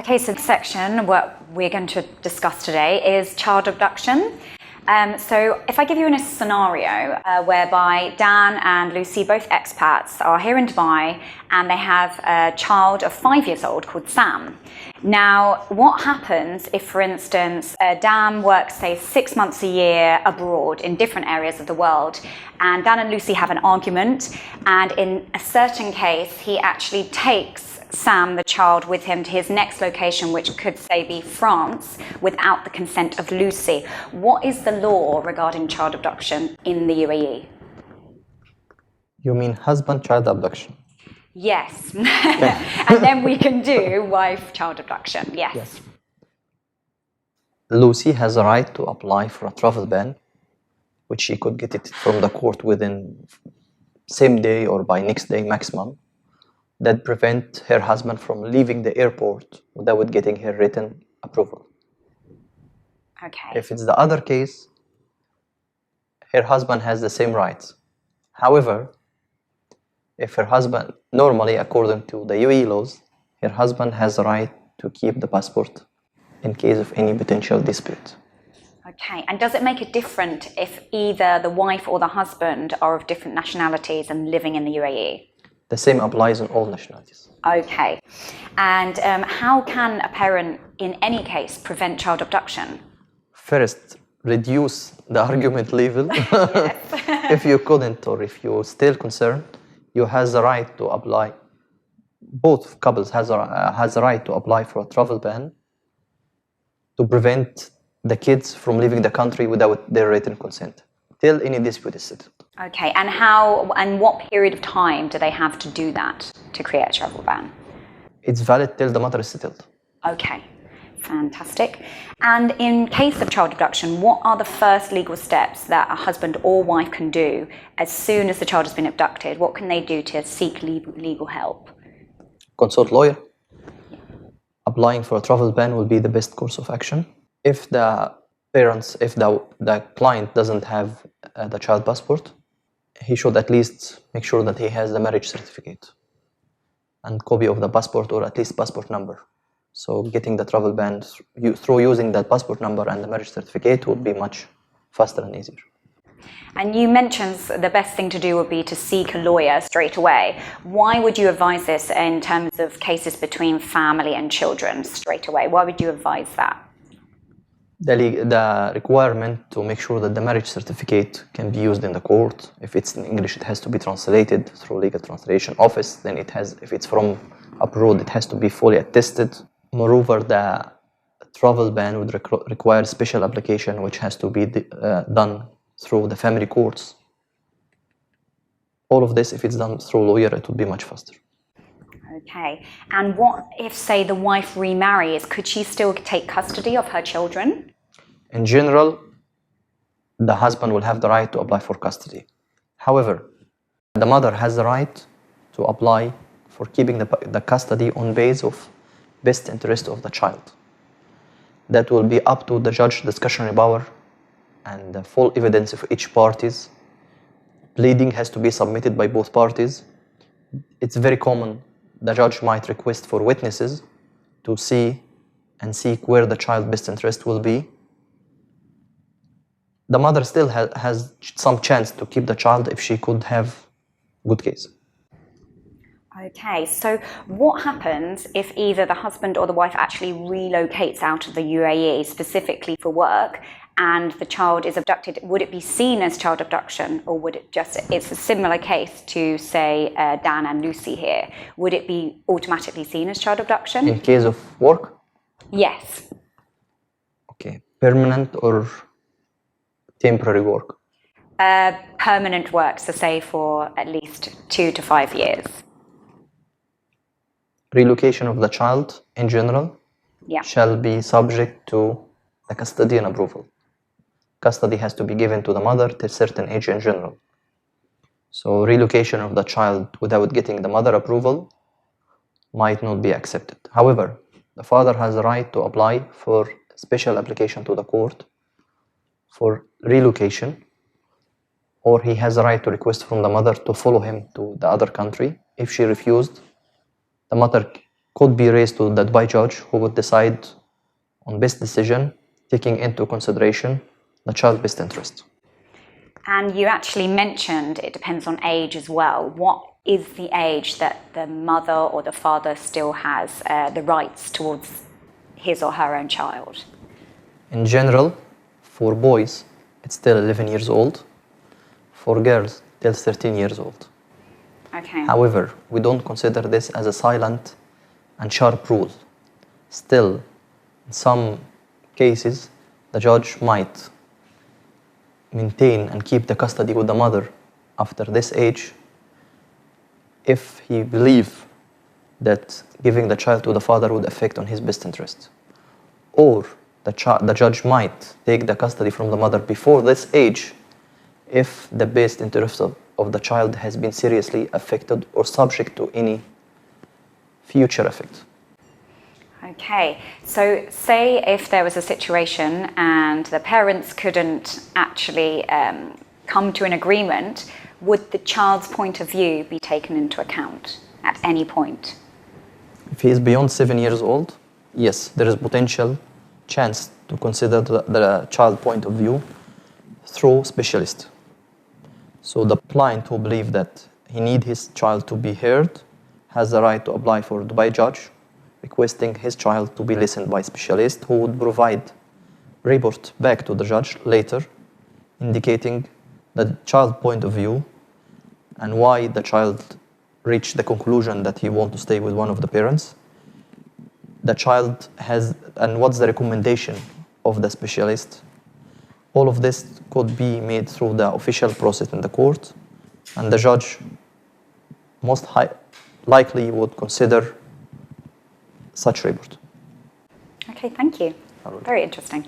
Okay, so this section, what we're going to discuss today is child abduction. So if I give you a scenario whereby Dan and Lucy, both expats, are here in Dubai and they have a child of 5 years old called Sam. Now, what happens if, for instance, Dan works, say, 6 months a year abroad in different areas of the world, and Dan and Lucy have an argument, and in a certain case, he actually takes Sam, the child, with him to his next location, which could, say, be France, without the consent of Lucy. What is the law regarding child abduction in the UAE? You mean husband-child abduction? Yes. And then we can do wife-child abduction, yes. Lucy has a right to apply for a travel ban, which she could get it from the court within same day or by next day maximum, that prevent her husband from leaving the airport without getting her written approval. Okay. If it's the other case, her husband has the same rights. However, if her husband, normally according to the UAE laws, her husband has a right to keep the passport in case of any potential dispute. Okay, and does it make a difference if either the wife or the husband are of different nationalities and living in the UAE? The same applies on all nationalities. Okay, and how can a parent in any case prevent child abduction? First, reduce the argument level. If you couldn't, or if you're still concerned, you have the right to apply. Both couples has a right to apply for a travel ban to prevent the kids from leaving the country without their written consent till any dispute is settled. Okay, and how and what period of time do they have to do that to create a travel ban? It's valid till the matter is settled. Okay, fantastic. And in case of child abduction, what are the first legal steps that a husband or wife can do as soon as the child has been abducted? What can they do to seek legal help? Consult lawyer. Applying for a travel ban will be the best course of action. If the parents, if the client doesn't have the child passport, he should at least make sure that he has the marriage certificate and copy of the passport, or at least passport number. So getting the travel ban through using that passport number and the marriage certificate would be much faster and easier. And you mentioned the best thing to do would be to seek a lawyer straight away. Why would you advise this in terms of cases between family and children straight away? Why would you advise that? The requirement to make sure that the marriage certificate can be used in the court. If it's in English, it has to be translated through legal translation office. Then if it's from abroad, it has to be fully attested. Moreover, the travel ban would require special application, which has to be done through the family courts. All of this, if it's done through a lawyer, it would be much faster. Okay, and what if, say, the wife remarries? Could she still take custody of her children? In general, the husband will have the right to apply for custody. However, the mother has the right to apply for keeping the custody on base of best interest of the child. That will be up to the judge discretionary power and the full evidence of each parties. Pleading has to be submitted by both parties. It's very common. The judge might request for witnesses to see and seek where the child's best interest will be. The mother still has some chance to keep the child if she could have good case. Okay, so what happens if either the husband or the wife actually relocates out of the UAE specifically for work and the child is abducted? Would it be seen as child abduction, or would it just, it's a similar case to, say, Dan and Lucy here, would it be automatically seen as child abduction? In case of work? Yes. Okay, permanent or temporary work? Permanent work, so say for at least 2 to 5 years. Relocation of the child in general shall be subject to the custodian approval. Custody has to be given to the mother till a certain age in general. So relocation of the child without getting the mother approval might not be accepted. However, the father has the right to apply for special application to the court for relocation, or he has a right to request from the mother to follow him to the other country. If she refused, the mother could be raised to the Dubai judge, who would decide on best decision, taking into consideration the child's best interest. And you actually mentioned it depends on age as well. What is the age that the mother or the father still has the rights towards his or her own child? In general, for boys, it's till 11 years old. For girls, till 13 years old. Okay. However, we don't consider this as a silent and sharp rule. Still, in some cases, the judge might maintain and keep the custody with the mother after this age if he believes that giving the child to the father would affect on his best interest. Or the judge might take the custody from the mother before this age if the best interest of the child has been seriously affected or subject to any future effect. Okay, so say if there was a situation and the parents couldn't actually come to an agreement, would the child's point of view be taken into account at any point? If he is beyond 7 years old, yes, there is potential chance to consider the child point of view through specialist. So the client who believes that he needs his child to be heard has the right to apply for Dubai judge, requesting his child to be listened by specialist who would provide report back to the judge later, indicating the child point of view and why the child reached the conclusion that he wants to stay with one of the parents. The child has, and what's the recommendation of the specialist. All of this could be made through the official process in the court, and the judge most likely would consider such report. Okay, thank you. Very interesting.